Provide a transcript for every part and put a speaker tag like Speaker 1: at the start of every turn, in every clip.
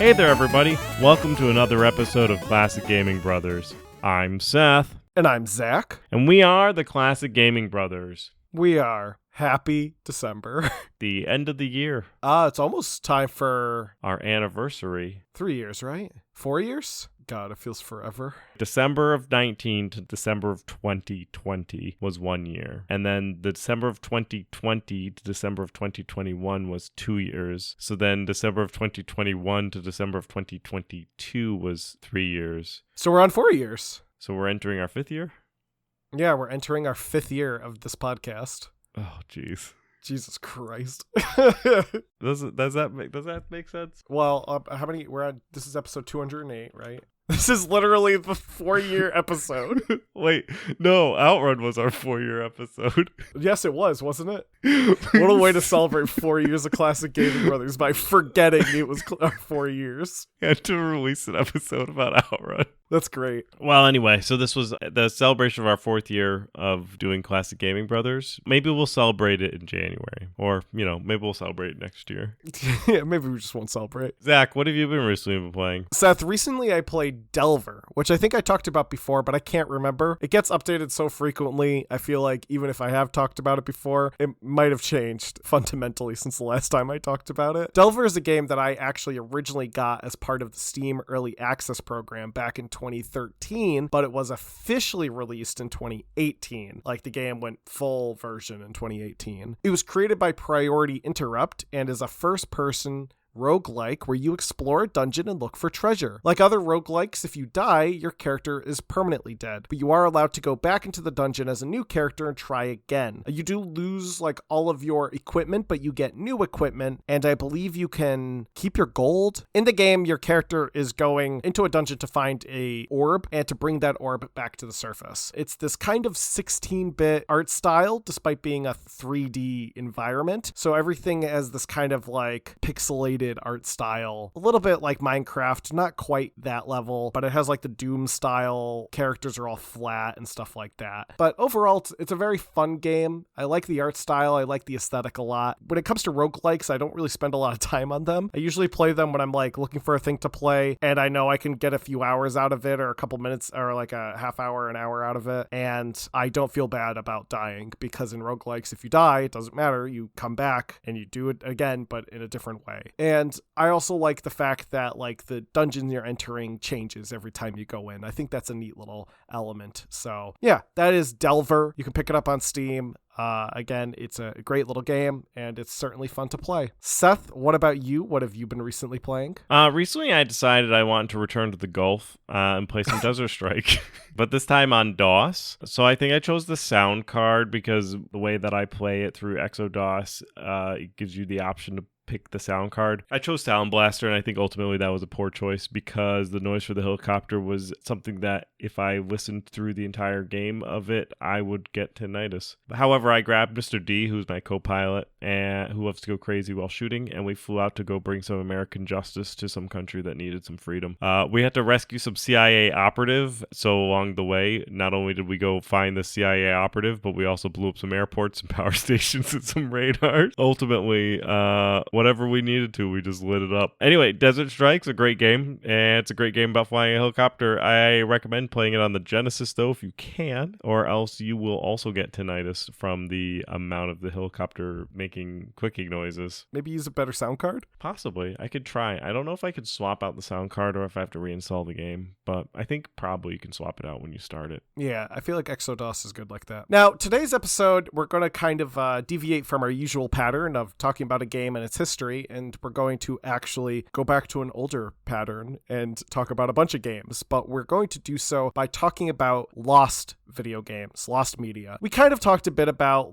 Speaker 1: Hey there, everybody. Welcome to another episode of Classic Gaming Brothers. I'm Seth.
Speaker 2: And I'm Zach.
Speaker 1: And we are the Classic Gaming Brothers.
Speaker 2: We are. Happy December.
Speaker 1: The end of the year.
Speaker 2: It's almost time for
Speaker 1: our anniversary.
Speaker 2: 3 years, right? 4 years? God, it feels forever.
Speaker 1: December of 19 to December of 2020 was 1 year. And then the December of 2020 to December of 2021 was 2 years. So then December of 2021 to December of 2022 was 3 years.
Speaker 2: So we're on 4 years.
Speaker 1: So we're entering our 5th year?
Speaker 2: Yeah, we're entering our 5th year of this podcast.
Speaker 1: Oh, jeez.
Speaker 2: Jesus Christ.
Speaker 1: Does that make sense?
Speaker 2: Well, how many? This is episode 208, right? This is literally the 4-year episode.
Speaker 1: Wait, no, Outrun was our 4-year episode.
Speaker 2: Yes, it was, wasn't it? What a way to celebrate 4 years of Classic Gaming Brothers by forgetting it was our 4 years.
Speaker 1: I had to release an episode about Outrun.
Speaker 2: That's great.
Speaker 1: Well, anyway, so this was the celebration of our 4th year of doing Classic Gaming Brothers. Maybe we'll celebrate it in January. Or, maybe we'll celebrate it next year.
Speaker 2: Yeah, maybe we just won't celebrate.
Speaker 1: Zach, what have you recently been playing?
Speaker 2: Seth, recently I played Delver, which I think I talked about before, but I can't remember. It gets updated so frequently, I feel like even if I have talked about it before, it might have changed fundamentally since the last time I talked about it. Delver is a game that I actually originally got as part of the Steam Early Access program back in 2013, but it was officially released in 2018. Like, the game went full version in 2018. It was created by Priority Interrupt and is a first-person roguelike where you explore a dungeon and look for treasure. Like other roguelikes, if you die, your character is permanently dead, but you are allowed to go back into the dungeon as a new character and try again. You do lose all of your equipment, but you get new equipment, and I believe you can keep your gold. In the game, your character is going into a dungeon to find a orb and to bring that orb back to the surface. It's this kind of 16-bit art style despite being a 3D environment, so everything has this kind of pixelated art style, a little bit like Minecraft, not quite that level, but it has the Doom style. Characters are all flat and stuff like that. But overall, it's a very fun game. I like the art style. I like the aesthetic a lot. When it comes to roguelikes, I don't really spend a lot of time on them. I usually play them when I'm looking for a thing to play, and I know I can get a few hours out of it, or a couple minutes, or a half hour, an hour out of it, and I don't feel bad about dying, because in roguelikes, if you die, it doesn't matter. You come back and you do it again, but in a different way. And I also like the fact that the dungeon you're entering changes every time you go in. I think that's a neat little element. So yeah, that is Delver. You can pick it up on Steam. Again, it's a great little game, and it's certainly fun to play. Seth, what about you? What have you been recently playing?
Speaker 1: Recently I decided I wanted to return to the Gulf and play some Desert Strike, but this time on DOS. So I think I chose the sound card because the way that I play it through ExoDOS, it gives you the option to pick the sound card. I chose Sound Blaster, and I think ultimately that was a poor choice because the noise for the helicopter was something that if I listened through the entire game of it, I would get tinnitus. However, I grabbed Mr. D, who's my co-pilot, and who loves to go crazy while shooting, and we flew out to go bring some American justice to some country that needed some freedom. We had to rescue some CIA operative, so along the way, not only did we go find the CIA operative, but we also blew up some airports and power stations and some radars. Ultimately, whatever we needed to, we just lit it up. Anyway, Desert Strike's a great game, and it's a great game about flying a helicopter. I recommend playing it on the Genesis, though, if you can, or else you will also get tinnitus from the amount of the helicopter making clicking noises.
Speaker 2: Maybe use a better sound card?
Speaker 1: Possibly. I could try. I don't know if I could swap out the sound card or if I have to reinstall the game, but I think probably you can swap it out when you start it.
Speaker 2: Yeah, I feel like ExoDOS is good like that. Now, today's episode, we're going to kind of deviate from our usual pattern of talking about a game and its history, and we're going to actually go back to an older pattern and talk about a bunch of games, but we're going to do so by talking about lost video games, lost media. We kind of talked a bit about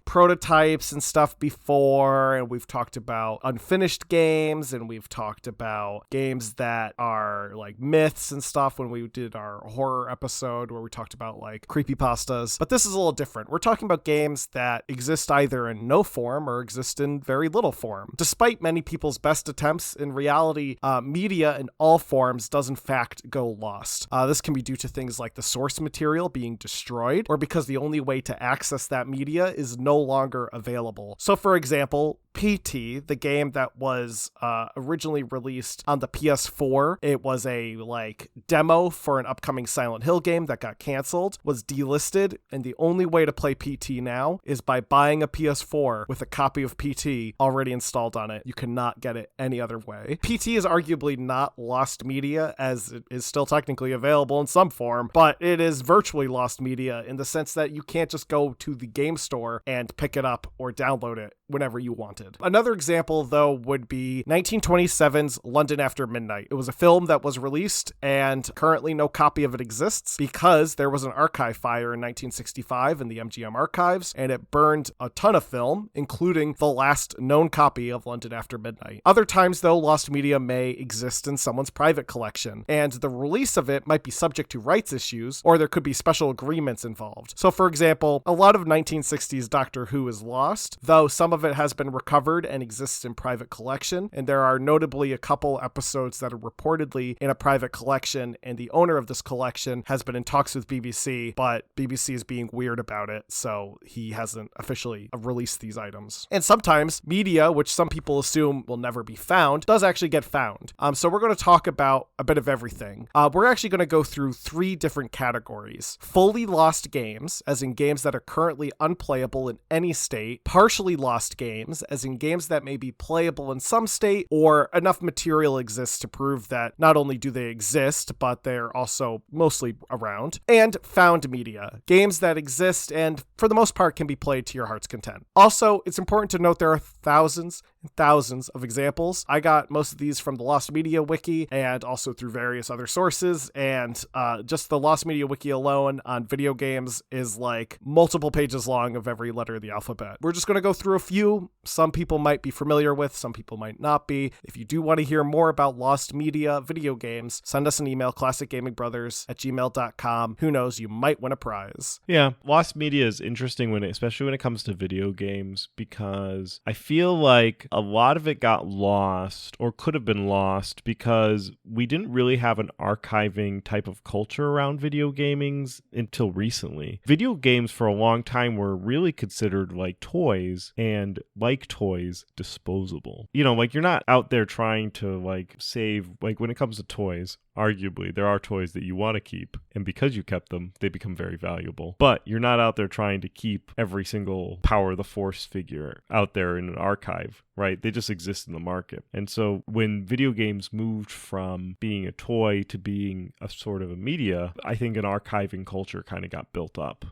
Speaker 2: prototypes and stuff before, and we've talked about unfinished games, and we've talked about games that are myths and stuff when we did our horror episode where we talked about creepypastas. But this is a little different. We're talking about games that exist either in no form or exist in very little form. Despite many people's best attempts, in reality, media in all forms does in fact go lost. This can be due to things like the source material being destroyed, or because the only way to access that media is no longer available. So for example, PT, the game that was originally released on the PS4. It was a demo for an upcoming Silent Hill game that got canceled, was delisted, and the only way to play PT now is by buying a PS4 with a copy of PT already installed on it. You cannot get it any other way. PT is arguably not lost media, as it is still technically available in some form, but it is virtually lost media in the sense that you can't just go to the game store and pick it up or download it whenever you wanted. Another example, though, would be 1927's London After Midnight. It was a film that was released, and currently no copy of it exists because there was an archive fire in 1965 in the MGM archives, and it burned a ton of film, including the last known copy of London After Midnight. Other times, though, lost media may exist in someone's private collection, and the release of it might be subject to rights issues, or there could be special agreements involved. So, for example, a lot of 1960s Doctor Who is lost, though some of it has been recovered and exists in private collection, and there are notably a couple episodes that are reportedly in a private collection, and the owner of this collection has been in talks with BBC, but BBC is being weird about it, so he hasn't officially released these items. And sometimes media, which some people assume will never be found, does actually get found. So we're going to talk about a bit of everything. We're actually going to go through 3 different categories. Fully lost games, as in games that are currently unplayable in any state. Partially lost games, as in games that may be playable in some state, or enough material exists to prove that not only do they exist, but they're also mostly around. And found media, games that exist and for the most part can be played to your heart's content. Also, it's important to note there are thousands and thousands of examples. I got most of these from the Lost Media Wiki and also through various other sources, and just the Lost Media Wiki alone on video games is like multiple pages long of every letter of the alphabet. We're just going to go through a few. Some people might be familiar with, some people might not be. If you do want to hear more about lost media video games, send us an email, classicgamingbrothers@gmail.com. Who knows, you might win a prize.
Speaker 1: Yeah, lost media is interesting especially when it comes to video games, because I feel like a lot of it got lost or could have been lost because we didn't really have an archiving type of culture around video gaming until recently. Video games for a long time were really considered like toys, and like toys, disposable. You're not out there trying to save, when it comes to toys, arguably there are toys that you want to keep, and because you kept them, they become very valuable. But you're not out there trying to keep every single Power of the Force figure out there in an archive, right? They just exist in the market. And so when video games moved from being a toy to being a sort of a media, I think an archiving culture kind of got built up.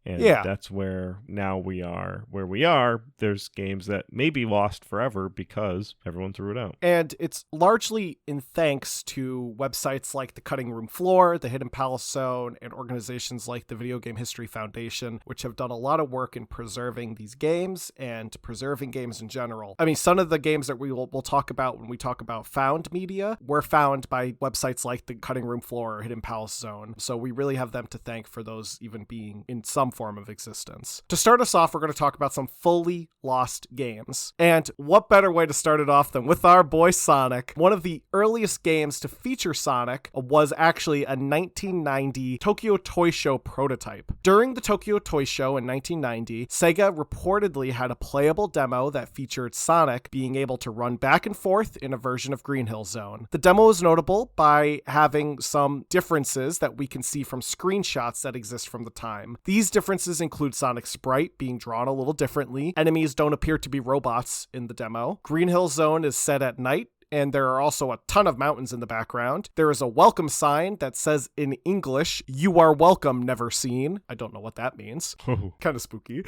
Speaker 1: And that's where now we are where we are. There's games that may be lost forever because everyone threw it out.
Speaker 2: And it's largely in thanks to websites like the Cutting Room Floor, the Hidden Palace Zone, and organizations like the Video Game History Foundation, which have done a lot of work in preserving these games and preserving games in general. I mean, some of the games that we'll talk about when we talk about found media were found by websites like the Cutting Room Floor or Hidden Palace Zone. So we really have them to thank for those even being in some form of existence. To start us off, we're going to talk about some fully lost games. And what better way to start it off than with our boy Sonic? One of the earliest games to feature Sonic was actually a 1990 Tokyo Toy Show prototype. During the Tokyo Toy Show in 1990, Sega reportedly had a playable demo that featured Sonic being able to run back and forth in a version of Green Hill Zone. The demo is notable by having some differences that we can see from screenshots that exist from the time. These differences include Sonic's sprite being drawn a little differently. Enemies don't appear to be robots in the demo. Green Hill Zone is set at night, and there are also a ton of mountains in the background. There is a welcome sign that says in English, "You are welcome, never seen." I don't know what that means. Kind of spooky.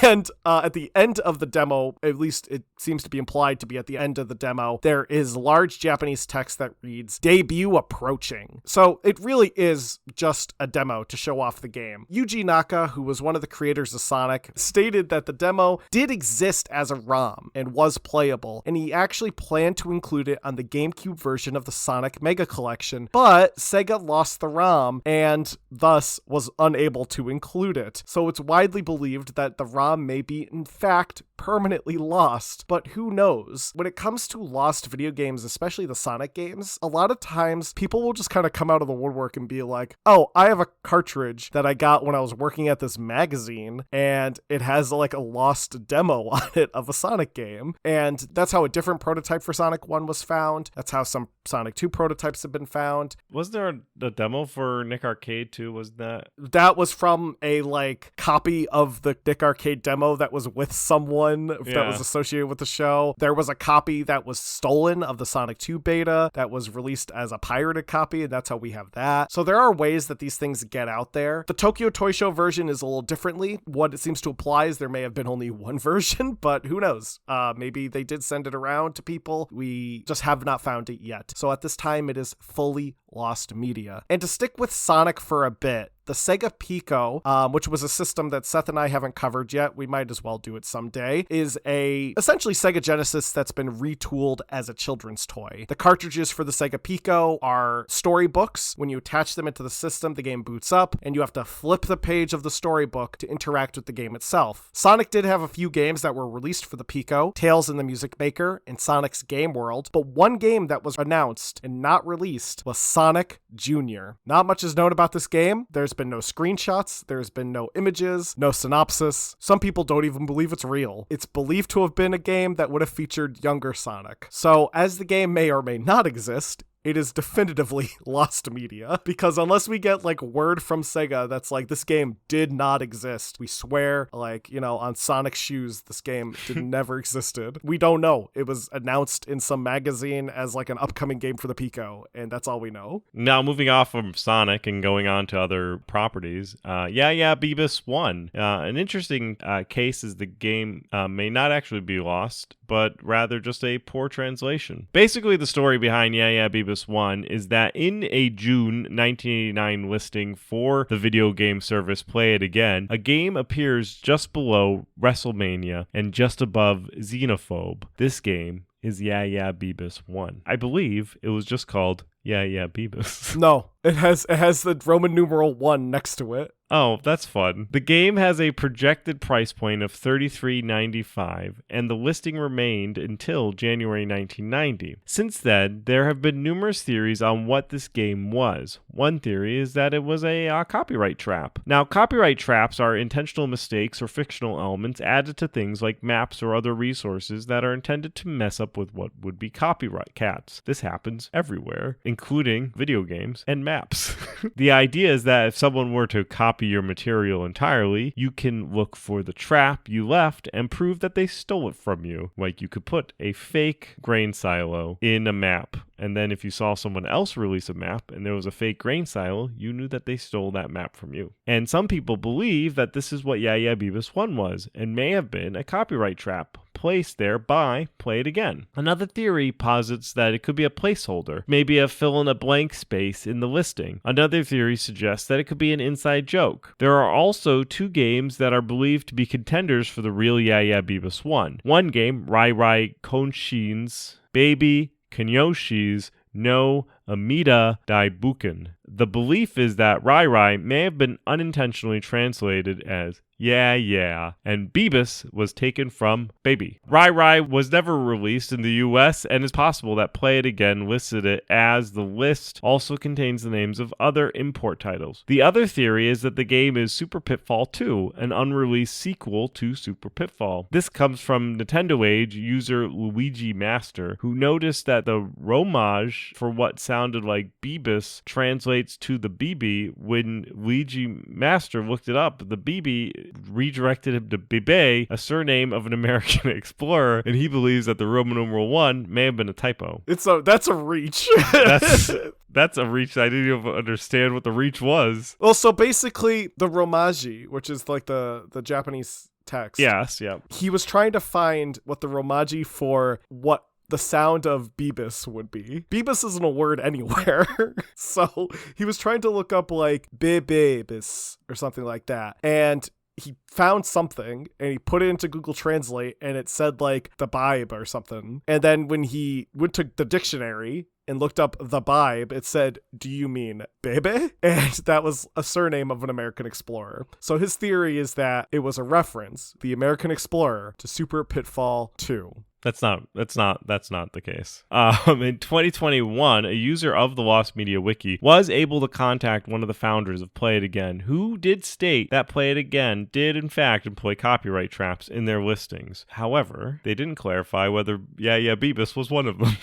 Speaker 2: And at the end of the demo, at least it seems to be implied to be at the end of the demo, there is large Japanese text that reads, "Debut approaching." So it really is just a demo to show off the game. Yuji Naka, who was one of the creators of Sonic, stated that the demo did exist as a ROM and was playable, and he actually planned to include include it on the GameCube version of the Sonic Mega Collection, but Sega lost the ROM and thus was unable to include it. So it's widely believed that the ROM may be, in fact, permanently lost, but who knows? When it comes to lost video games, especially the Sonic games, a lot of times people will just kind of come out of the woodwork and be like, oh, I have a cartridge that I got when I was working at this magazine, and it has like a lost demo on it of a Sonic game. And that's how a different prototype for Sonic 1 was found. That's how some Sonic 2 prototypes have been found.
Speaker 1: Was there a demo for Nick Arcade too? Was that?
Speaker 2: That was from a like copy of the Nick Arcade demo that was with someone that was associated with the show. There was a copy that was stolen of the Sonic 2 beta that was released as a pirated copy, and that's how we have that. So there are ways that these things get out there. The Tokyo Toy Show version is a little differently. What it seems to imply is there may have been only one version, but who knows? Maybe they did send it around to people. We just have not found it yet. So at this time, it is fully lost media. And to stick with Sonic for a bit, the Sega Pico, which was a system that Seth and I haven't covered yet, we might as well do it someday, is essentially Sega Genesis that's been retooled as a children's toy. The cartridges for the Sega Pico are storybooks. When you attach them into the system, the game boots up, and you have to flip the page of the storybook to interact with the game itself. Sonic did have a few games that were released for the Pico, Tales in the Music Maker, and Sonic's Game World, but one game that was announced and not released was Sonic Jr. Not much is known about this game. There's been no screenshots, there's been no images, no synopsis. Some people don't even believe it's real. It's believed to have been a game that would have featured younger Sonic. So, as the game may or may not exist, it is definitively lost media, because unless we get like word from Sega that's like, this game did not exist, we swear, like, you know, on Sonic's shoes, this game never existed. We don't know. It was announced in some magazine as like an upcoming game for the Pico, and that's all we know.
Speaker 1: Now, moving off from Sonic and going on to other properties, Beavis 1. An interesting case is the game may not actually be lost, but rather just a poor translation. Basically, the story behind Beavis 1 is that in a June 1989 listing for the video game service Play It Again, a game appears just below WrestleMania and just above Xenophobe. This game is Beavis 1. I believe it was just called Beavis.
Speaker 2: No, it has the Roman numeral 1 next to it.
Speaker 1: Oh, that's fun. The game has a projected price point of $33.95, and the listing remained until January 1990. Since then, there have been numerous theories on what this game was. One theory is that it was a copyright trap. Now, copyright traps are intentional mistakes or fictional elements added to things like maps or other resources that are intended to mess up with what would be copyright cats. This happens everywhere, including video games and maps. The idea is that if someone were to copy your material entirely, you can look for the trap you left and prove that they stole it from you. Like, you could put a fake grain silo in a map, and then if you saw someone else release a map and there was a fake grain silo, you knew that they stole that map from you. And some people believe that this is what Beavis 1 was, and may have been a copyright trap placed there by Play It Again. Another theory posits that it could be a placeholder, maybe a fill-in-a-blank space in the listing. Another theory suggests that it could be an inside joke. There are also two games that are believed to be contenders for the real Beavis 1. One game, Rai Rai Konshin's Baby Kanyoshi's no Amida Daibuken. The belief is that Rai Rai may have been unintentionally translated as and Beavis was taken from Baby. Rai Rai was never released in the US, and it's possible that Play It Again listed it, as the list also contains the names of other import titles. The other theory is that the game is Super Pitfall 2, an unreleased sequel to Super Pitfall. This comes from Nintendo Age user Luigi Master, who noticed that the romage for what sounded like Beavis translates to the BB. When Luigi Master looked it up, the BB redirected him to Bebe, a surname of an American explorer, and he believes that the Roman numeral 1 may have been a typo.
Speaker 2: That's a reach.
Speaker 1: That's a reach. I didn't even understand what the reach was.
Speaker 2: Well, so basically the romaji, which is like the Japanese text.
Speaker 1: Yes, yeah.
Speaker 2: He was trying to find what the romaji for what the sound of Beavis would be. Beavis isn't a word anywhere. So he was trying to look up like Bebebis or something like that. And he found something and he put it into Google Translate and it said like the Bibe or something. And then when he went to the dictionary and looked up the Bibe, it said, "Do you mean Bebe?" And that was a surname of an American explorer. So his theory is that it was a reference, the American Explorer, to Super Pitfall 2.
Speaker 1: That's not the case. In 2021, a user of the Lost Media Wiki was able to contact one of the founders of Play It Again, who did state that Play It Again did in fact employ copyright traps in their listings. However, they didn't clarify whether Yeah Yeah Beavis was one of them.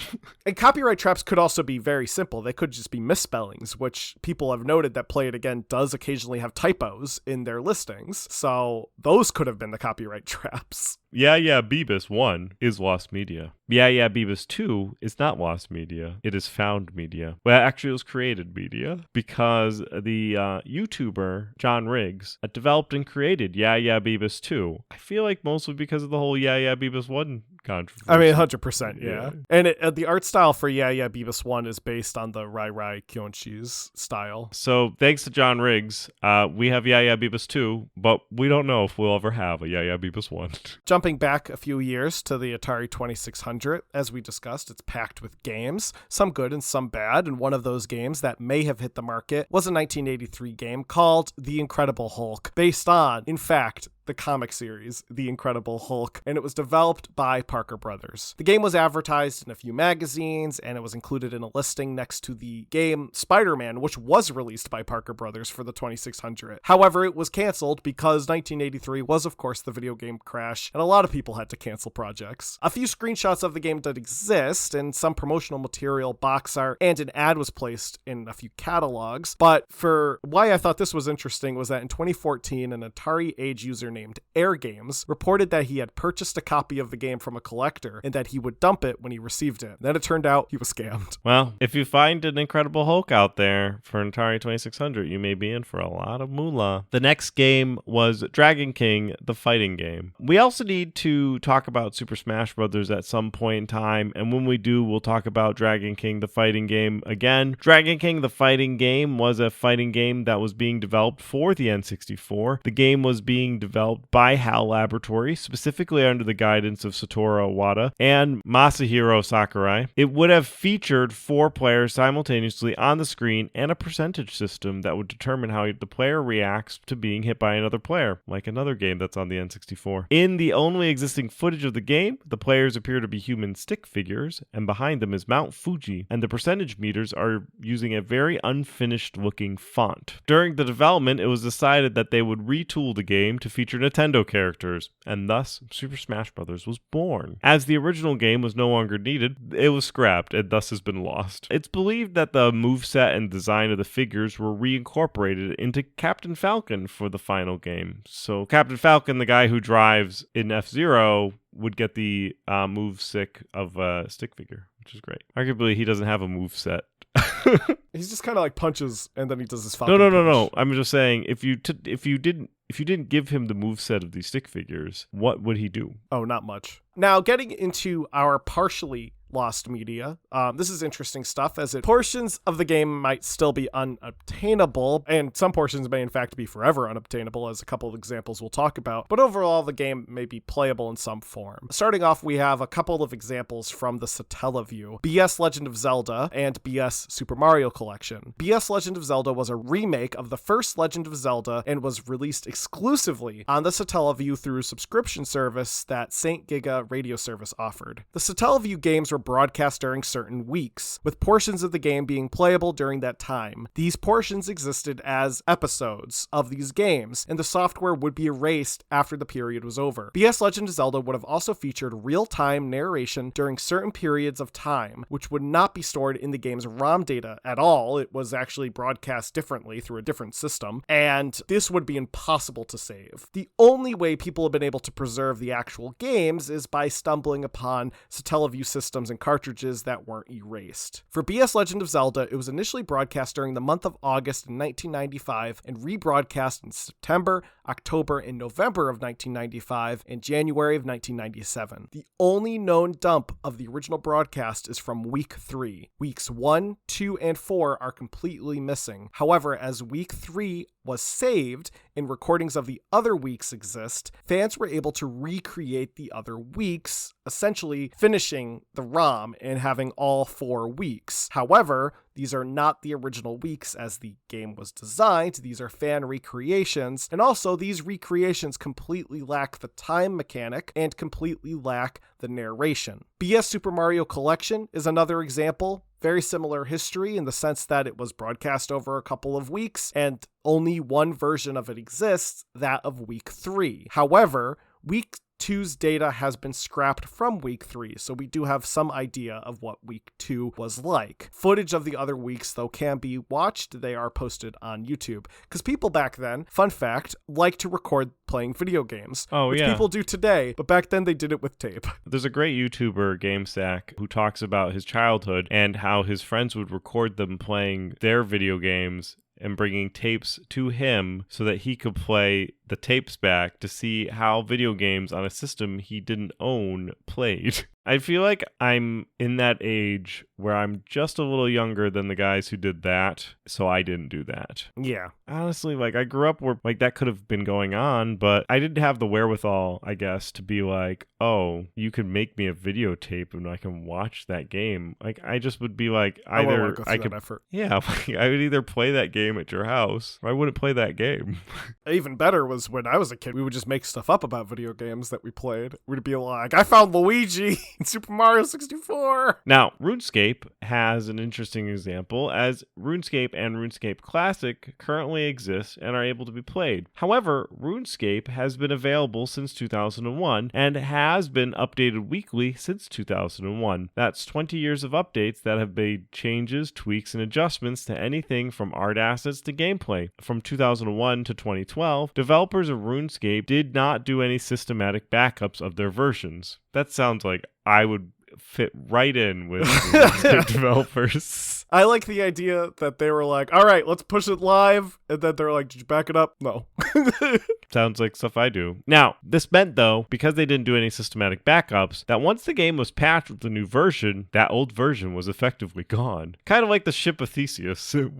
Speaker 2: And copyright traps could also be very simple. They could just be misspellings, which people have noted that Play It Again does occasionally have typos in their listings. So those could have been the copyright traps.
Speaker 1: Yeah Yeah Beavis 1 is Lost Media. Yeah Yeah Beavis 2 is not Lost Media. It is found media. Well, actually, it was created media because the YouTuber John Riggs developed and created Yeah Yeah Beavis 2. I feel like mostly because of the whole Yeah Yeah Beavis 1 controversy.
Speaker 2: I mean, 100%, yeah. And the art style for Yeah Yeah Beavis 1 is based on the Rai Rai Kyonshi's style.
Speaker 1: So thanks to John Riggs, we have Yeah Yeah Beavis 2, but we don't know if we'll ever have a Yeah Yeah Beavis 1.
Speaker 2: Jumping back a few years to the Atari 2600, as we discussed, it's packed with games, some good and some bad, and one of those games that may have hit the market was a 1983 game called The Incredible Hulk, based on, in fact, the comic series, The Incredible Hulk, and it was developed by Parker Brothers. The game was advertised in a few magazines, and it was included in a listing next to the game Spider-Man, which was released by Parker Brothers for the 2600. However, it was canceled because 1983 was, of course, the video game crash, and a lot of people had to cancel projects. A few screenshots of the game did exist, and some promotional material, box art, and an ad was placed in a few catalogs, but for why I thought this was interesting was that in 2014, an Atari Age user named Air Games reported that he had purchased a copy of the game from a collector and that he would dump it when he received it. Then it turned out he was scammed.
Speaker 1: Well, if you find an Incredible Hulk out there for an Atari 2600, you may be in for a lot of moolah. The next game was Dragon King, the fighting game. We also need to talk about Super Smash Bros. At some point in time, and when we do, we'll talk about Dragon King, the fighting game again. Dragon King, the fighting game was a fighting game that was being developed for the N64. The game was being developed by HAL Laboratory, specifically under the guidance of Satoru Iwata and Masahiro Sakurai. It would have featured 4 players simultaneously on the screen and a percentage system that would determine how the player reacts to being hit by another player, like another game that's on the N64. In the only existing footage of the game, the players appear to be human stick figures, and behind them is Mount Fuji, and the percentage meters are using a very unfinished looking font. During the development, it was decided that they would retool the game to feature Nintendo characters, and thus Super Smash Bros. Was born. As the original game was no longer needed, it was scrapped and thus has been lost. It's believed that the moveset and design of the figures were reincorporated into Captain Falcon for the final game. So Captain Falcon, the guy who drives in F-Zero, would get the move stick of a stick figure, which is great. Arguably, he doesn't have a move set.
Speaker 2: He's just kind of like punches and then he does his
Speaker 1: Falcon No. I'm just saying, if you didn't give him the moveset of these stick figures, what would he do?
Speaker 2: Oh, not much. Now, getting into our partially lost media, this is interesting stuff, as portions of the game might still be unobtainable, and some portions may in fact be forever unobtainable, as a couple of examples we'll talk about, but overall the game may be playable in some form. Starting off, we have a couple of examples from the Satellaview, BS Legend of Zelda and BS Super Mario Collection. BS Legend of Zelda was a remake of the first Legend of Zelda and was released exclusively on the Satellaview through a subscription service that St. Giga radio service offered. The Satellaview games were broadcast during certain weeks, with portions of the game being playable during that time. These portions existed as episodes of these games, and the software would be erased after the period was over. BS Legend of Zelda would have also featured real-time narration during certain periods of time, which would not be stored in the game's ROM data at all. It was actually broadcast differently through a different system, and this would be impossible to save. The only way people have been able to preserve the actual games is by stumbling upon Satellaview systems and cartridges that weren't erased. For BS Legend of Zelda, it was initially broadcast during the month of August in 1995 and rebroadcast in September, October and November of 1995, and January of 1997. The only known dump of the original broadcast is from week 3. Weeks 1, 2, and 4 are completely missing. However, as week 3 was saved and recordings of the other weeks exist, fans were able to recreate the other weeks, essentially finishing the ROM and having all 4 weeks. However, these are not the original weeks as the game was designed. These are fan recreations, and also these recreations completely lack the time mechanic and completely lack the narration. BS Super Mario Collection is another example. Very similar history in the sense that it was broadcast over a couple of weeks and only one version of it exists, that of week 3. However, week 2's data has been scrapped from week 3, so we do have some idea of what week 2 was like. Footage of the other weeks, though, can be watched. They are posted on YouTube. Because people back then, fun fact, like to record playing video games. Which people do today, but back then they did it with tape.
Speaker 1: There's a great YouTuber, GameSack, who talks about his childhood and how his friends would record them playing their video games and bringing tapes to him so that he could play the tapes back to see how video games on a system he didn't own played. I feel like I'm in that age where I'm just a little younger than the guys who did that, so I didn't do that.
Speaker 2: Yeah.
Speaker 1: Honestly, I grew up where that could have been going on, but I didn't have the wherewithal, I guess, to be like, oh, you could make me a videotape and I can watch that game. I just would be like, either
Speaker 2: I could effort.
Speaker 1: Yeah, I would either play that game at your house or I wouldn't play that game.
Speaker 2: Even better was when I was a kid, we would just make stuff up about video games that we played. We'd be like, I found Luigi in Super Mario 64.
Speaker 1: Now, RuneScape has an interesting example, as RuneScape and RuneScape Classic currently exist and are able to be played. However, RuneScape has been available since 2001 and has been updated weekly since 2001. That's 20 years of updates that have made changes, tweaks, and adjustments to anything from art assets to gameplay. From 2001 to 2012, developers of RuneScape did not do any systematic backups of their versions. That sounds like I would fit right in with RuneScape developers.
Speaker 2: I like the idea that they were like, all right, let's push it live. And then they're like, did you back it up? No.
Speaker 1: Sounds like stuff I do. Now, this meant, though, because they didn't do any systematic backups, that once the game was patched with the new version, that old version was effectively gone. Kind of like the ship of Theseus. You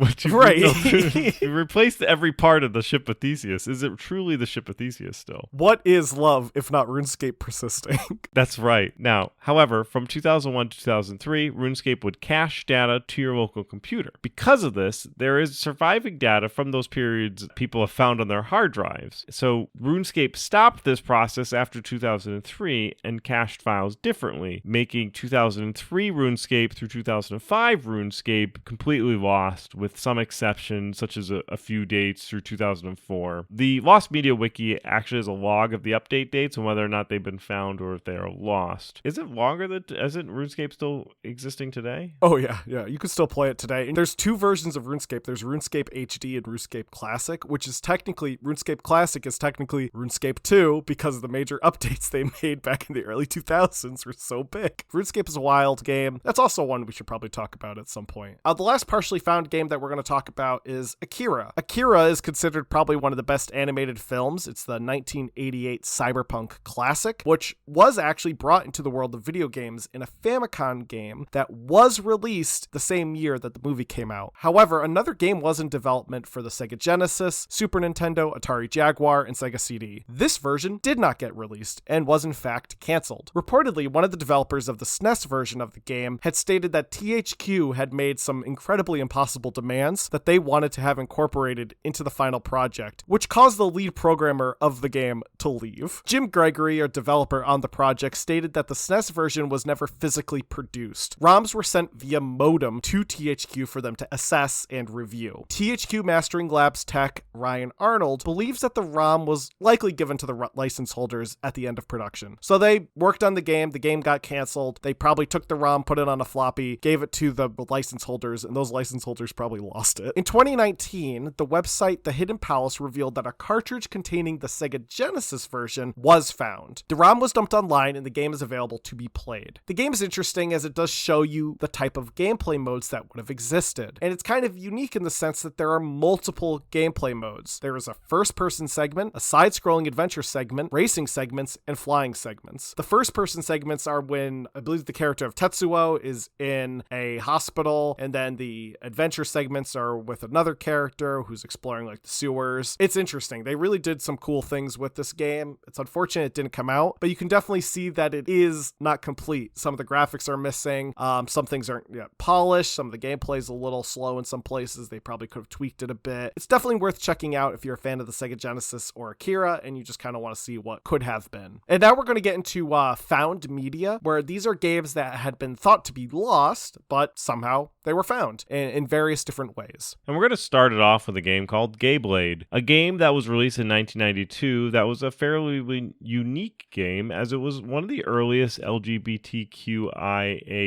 Speaker 1: replaced every part of the ship of Theseus. Is it truly the ship of Theseus still?
Speaker 2: What is love if not RuneScape persisting?
Speaker 1: That's right. Now, however, from 2001 to 2003, RuneScape would cache data to your local computer. Because of this, there is surviving data from those periods people have found on their hard drives. So RuneScape stopped this process after 2003 and cached files differently, making 2003 RuneScape through 2005 RuneScape completely lost, with some exceptions such as a few dates through 2004. The Lost Media Wiki actually has a log of the update dates and whether or not they've been found or if they are lost. Is it longer than, isn't RuneScape still existing today?
Speaker 2: Oh yeah. You can still play it today. And there's 2 versions of RuneScape. There's RuneScape HD and RuneScape Classic, which is technically, RuneScape Classic is technically RuneScape 2 because the major updates they made back in the early 2000s were so big. RuneScape is a wild game. That's also one we should probably talk about at some point. The last partially found game that we're going to talk about is Akira. Akira is considered probably one of the best animated films. It's the 1988 cyberpunk classic, which was actually brought into the world of video games in a Famicom game that was released the same year that the movie came out. However, another game was in development for the Sega Genesis, Super Nintendo, Atari Jaguar, and Sega CD. This version did not get released and was in fact canceled. Reportedly, one of the developers of the SNES version of the game had stated that THQ had made some incredibly impossible demands that they wanted to have incorporated into the final project, which caused the lead programmer of the game to leave. Jim Gregory, a developer on the project, stated that the SNES version was never physically produced. ROMs were sent via modem to THQ for them to assess and review. THQ Mastering Labs tech Ryan Arnold believes that the ROM was likely given to the license holders at the end of production. So they worked on the game got canceled, they probably took the ROM, put it on a floppy, gave it to the license holders, and those license holders probably lost it. In 2019, the website The Hidden Palace revealed that a cartridge containing the Sega Genesis version was found. The ROM was dumped online and the game is available to be played. The game is interesting as it does show you the type of gameplay modes that would have existed. And it's kind of unique in the sense that there are multiple gameplay modes. There is a first-person segment, a side-scrolling adventure segment, racing segments, and flying segments. The first-person segments are when, I believe the character of Tetsuo is in a hospital, and then the adventure segments are with another character who's exploring like the sewers. It's interesting. They really did some cool things with this game. It's unfortunate it didn't come out, but you can definitely see that it is not complete. Some of the graphics are missing. Some things aren't yet polished. Some of the gameplay is a little slow in some places. They probably could have tweaked it a bit. It's definitely worth checking out if you're a fan of the Sega Genesis or Akira and you just kind of want to see what could have been. And now we're going to get into found media, where these are games that had been thought to be lost, but somehow they were found in various different ways.
Speaker 1: And we're going to start it off with a game called Gayblade, a game that was released in 1992 that was a fairly unique game as it was one of the earliest LGBTQIA+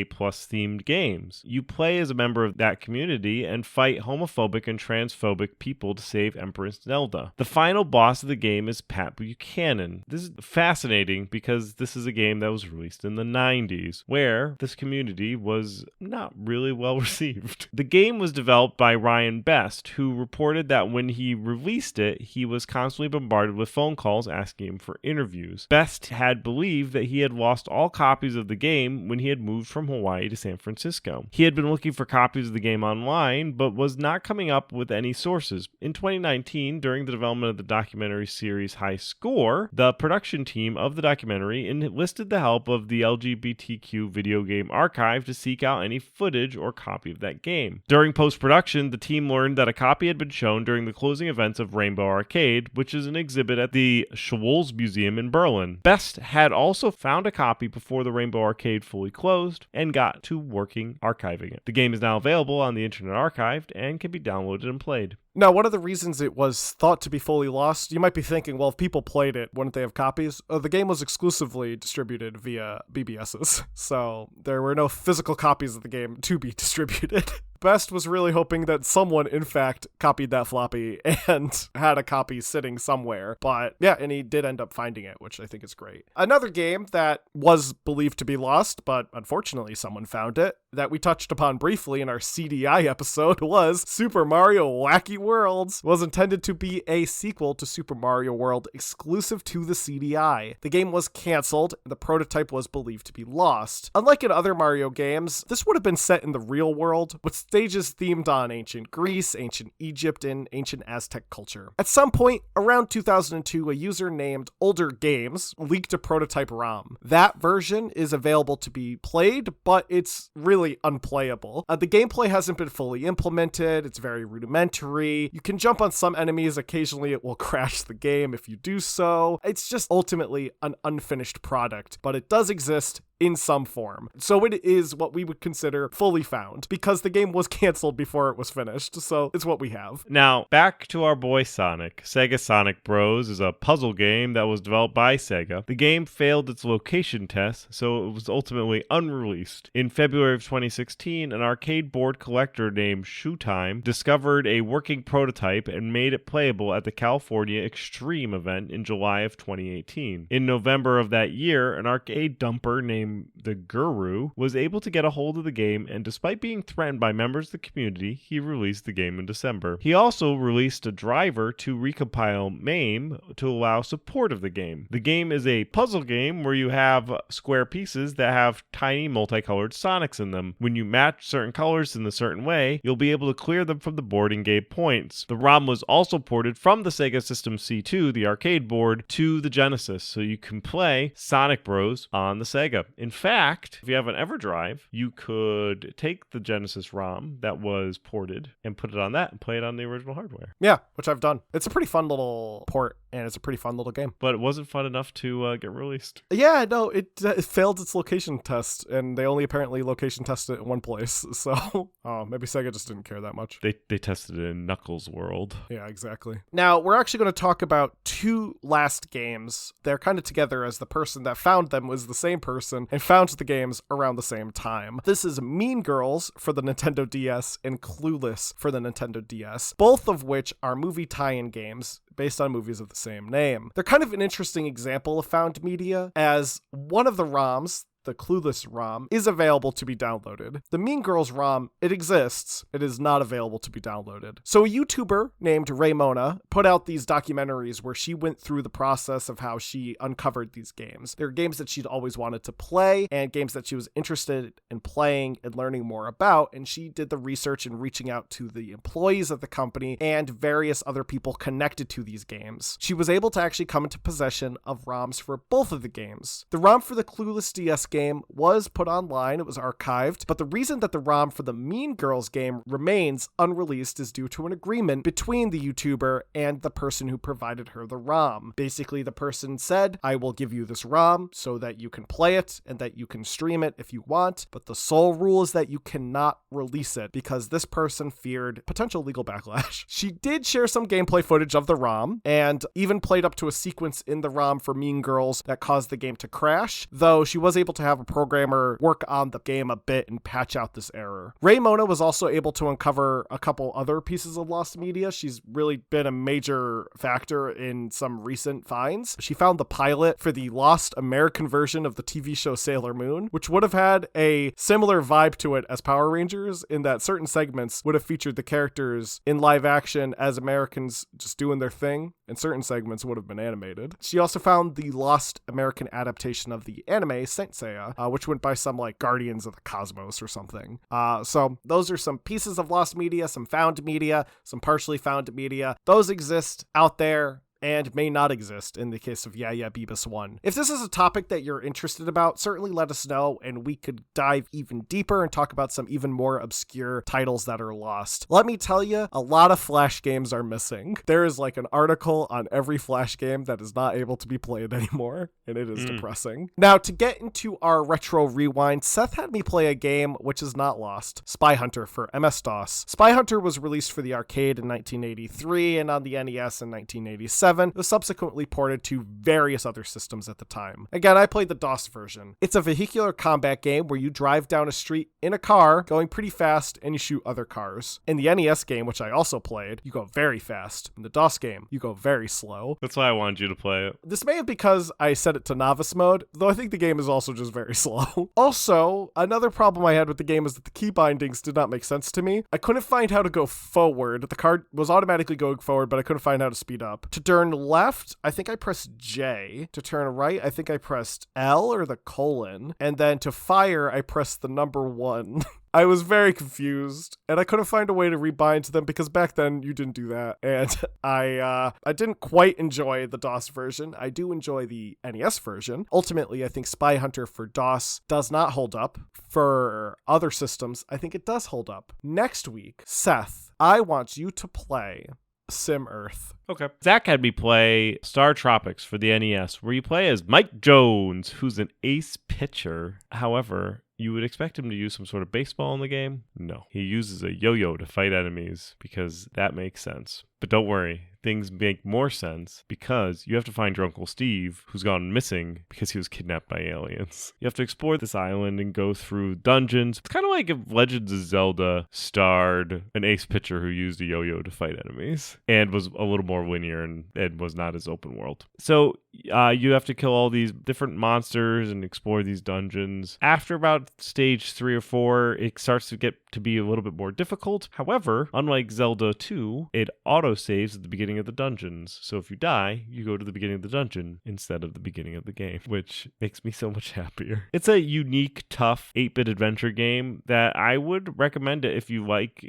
Speaker 1: themed games. You play as a member of that community and fight homophobic and transphobic people to save Empress Nelda. The final boss of the game is Pat Buchanan. This is fascinating because this is a game that was released in the 90s, where this community was not really well received. The game was developed by Ryan Best, who reported that when he released it, he was constantly bombarded with phone calls asking him for interviews. Best had believed that he had lost all copies of the game when he had moved from Hawaii to San Francisco. He had been looking for copies of the game online, but was not coming up with any sources. In 2019, during the development of the documentary series High Score, the production team of the documentary enlisted the help of the LGBTQ Video Game Archive to seek out any footage or copy of that game. During post-production, the team learned that a copy had been shown during the closing events of Rainbow Arcade, which is an exhibit at the Schwolz Museum in Berlin. Best had also found a copy before the Rainbow Arcade fully closed and got to working archiving it. The game is now available on the Internet Archive and can be downloaded and played.
Speaker 2: Now, one of the reasons it was thought to be fully lost, you might be thinking, well, if people played it, wouldn't they have copies? The game was exclusively distributed via BBSs, so there were no physical copies of the game to be distributed. Best was really hoping that someone, in fact, copied that floppy and had a copy sitting somewhere. But yeah, and he did end up finding it, which I think is great. Another game that was believed to be lost, but unfortunately someone found it, that we touched upon briefly in our CDI episode, was Super Mario Wacky Worlds. It was intended to be a sequel to Super Mario World exclusive to the CDI. The game was canceled, and the prototype was believed to be lost. Unlike in other Mario games, this would have been set in the real world, with stages themed on ancient Greece, ancient Egypt, and ancient Aztec culture. At some point around 2002, a user named Older Games leaked a prototype ROM. That version is available to be played, but it's really unplayable. The gameplay hasn't been fully implemented. It's very rudimentary. You can jump on some enemies. Occasionally it will crash the game if you do so. It's just ultimately an unfinished product, but it does exist in some form. So it is what we would consider fully found, because the game was canceled before it was finished, so it's what we have.
Speaker 1: Now, back to our boy Sonic. Sega Sonic Bros. Is a puzzle game that was developed by Sega. The game failed its location test, so it was ultimately unreleased. In February of 2016, an arcade board collector named Shootime discovered a working prototype and made it playable at the California Extreme event in July of 2018. In November of that year, an arcade dumper named the Guru was able to get a hold of the game, and despite being threatened by members of the community, he released the game in December. He also released a driver to recompile MAME to allow support of the game. The game is a puzzle game where you have square pieces that have tiny multicolored Sonics in them. When you match certain colors in a certain way, you'll be able to clear them from the board and gain points. The ROM was also ported from the Sega System C2, the arcade board, to the Genesis, so you can play Sonic Bros. On the Sega. In fact, if you have an EverDrive, you could take the Genesis ROM that was ported and put it on that and play it on the original hardware.
Speaker 2: Yeah, which I've done. It's a pretty fun little port, and it's a pretty fun little game.
Speaker 1: But it wasn't fun enough to get released.
Speaker 2: Yeah, no, it failed its location test, and they only apparently location tested it in one place, so maybe Sega just didn't care that much.
Speaker 1: They tested it in Knuckles World.
Speaker 2: Yeah, exactly. Now, we're actually going to talk about two last games. They're kind of together, as the person that found them was the same person and found the games around the same time. This is Mean Girls for the Nintendo DS and Clueless for the Nintendo DS, both of which are movie tie-in games based on movies of the same name. They're kind of an interesting example of found media, as one of the ROMs, the Clueless ROM, is available to be downloaded. The Mean Girls ROM, it exists. It is not available to be downloaded. So a YouTuber named Raymona put out these documentaries where she went through the process of how she uncovered these games. They're games that she'd always wanted to play and games that she was interested in playing and learning more about, and she did the research and reaching out to the employees of the company and various other people connected to these games. She was able to actually come into possession of ROMs for both of the games. The ROM for the Clueless DS game was put online, it was archived, but the reason that the ROM for the Mean Girls game remains unreleased is due to an agreement between the YouTuber and the person who provided her the ROM. Basically, the person said, I will give you this ROM so that you can play it and that you can stream it if you want, but the sole rule is that you cannot release it because this person feared potential legal backlash. She did share some gameplay footage of the ROM and even played up to a sequence in the ROM for Mean Girls that caused the game to crash, though she was able to have a programmer work on the game a bit and patch out this error. Raymona was also able to uncover a couple other pieces of lost media. She's really been a major factor in some recent finds. She found the pilot for the lost American version of the TV show Sailor Moon, which would have had a similar vibe to it as Power Rangers in that certain segments would have featured the characters in live action as Americans just doing their thing, and certain segments would have been animated. She also found the lost American adaptation of the anime Saint Seiya, which went by some like Guardians of the Cosmos or something. So those are some pieces of lost media, some found media, some partially found media. Those exist out there and may not exist in the case of Yeah Yeah Beavis 1. If this is a topic that you're interested about, certainly let us know and we could dive even deeper and talk about some even more obscure titles that are lost. Let me tell you, a lot of Flash games are missing. There is like an article on every Flash game that is not able to be played anymore, and it is depressing. Now, to get into our retro rewind, Seth had me play a game which is not lost, Spy Hunter for MS-DOS. Spy Hunter was released for the arcade in 1983 and on the NES in 1987. It was subsequently ported to various other systems at the time. Again, I played the DOS version. It's a vehicular combat game where you drive down a street in a car going pretty fast and you shoot other cars. In the NES game, which I also played, you go very fast. In the DOS game, you go very slow.
Speaker 1: That's why I wanted you to play it.
Speaker 2: This may have because I set it to novice mode, though I think the game is also just very slow. Also, another problem I had with the game is that the key bindings did not make sense to me. I couldn't find how to go forward. The card was automatically going forward, but I couldn't find how to speed up. To turn left, I think I pressed J. To turn right, I think I pressed L or the colon. And then to fire, I pressed the number 1. I was very confused, and I couldn't find a way to rebind to them because back then you didn't do that. And I didn't quite enjoy the DOS version. I do enjoy the NES version. Ultimately, I think Spy Hunter for DOS does not hold up. For other systems, I think it does hold up. Next week, Seth, I want you to play Sim Earth.
Speaker 1: Okay. Zach had me play Star Tropics for the NES, where you play as Mike Jones, who's an ace pitcher. However, you would expect him to use some sort of baseball in the game? No. He uses a yo-yo to fight enemies because that makes sense. But don't worry, things make more sense because you have to find your Uncle Steve, who's gone missing because he was kidnapped by aliens. You have to explore this island and go through dungeons. It's kind of like if Legends of Zelda starred an ace pitcher who used a yo-yo to fight enemies and was a little more linear and was not as open world. So you have to kill all these different monsters and explore these dungeons. After about stage 3 or 4, it starts to get to be a little bit more difficult. However, unlike Zelda 2, it auto-saves at the beginning of the dungeons. So if you die, you go to the beginning of the dungeon instead of the beginning of the game, which makes me so much happier. It's a unique, tough 8-bit adventure game that I would recommend it if you like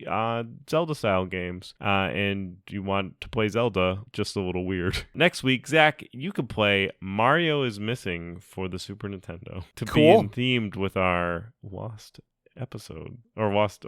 Speaker 1: Zelda-style games and you want to play Zelda just a little weird. Next week, Zach, you can play Mario is Missing for the Super Nintendo to be themed with our Lost episode or lost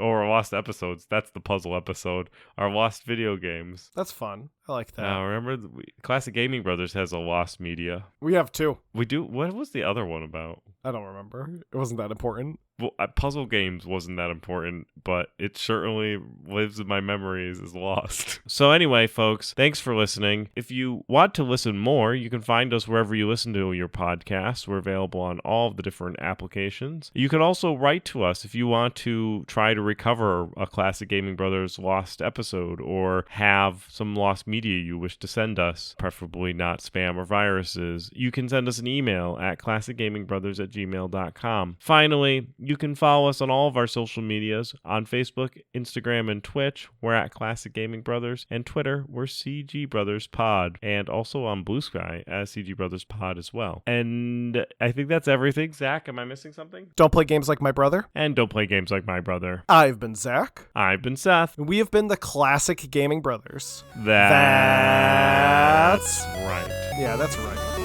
Speaker 1: episodes. That's the puzzle episode. Our lost video games.
Speaker 2: That's fun. I like that.
Speaker 1: Now remember, Classic Gaming Brothers has a lost media.
Speaker 2: We have 2.
Speaker 1: We do. What was the other one about?
Speaker 2: I don't remember. It wasn't that important.
Speaker 1: Well, puzzle games wasn't that important, but it certainly lives in my memories as lost. So anyway, folks, thanks for listening. If you want to listen more, you can find us wherever you listen to your podcasts. We're available on all of the different applications. You can also write to us if you want to try to recover a Classic Gaming Brothers lost episode or have some lost media you wish to send us, preferably not spam or viruses. You can send us an email at classicgamingbrothers@gmail.com. gmail.com. Finally, you can follow us on all of our social medias on Facebook, Instagram, and Twitch. We're at Classic Gaming Brothers, and Twitter, we're CG Brothers Pod, and also on Blue Sky as CG Brothers Pod as well. And I think that's everything. Zach, am I missing something?
Speaker 2: Don't play games like my brother.
Speaker 1: And don't play games like my brother.
Speaker 2: I've been Zach.
Speaker 1: I've been Seth.
Speaker 2: And we have been the Classic Gaming Brothers.
Speaker 1: That's right.
Speaker 2: Yeah, that's right.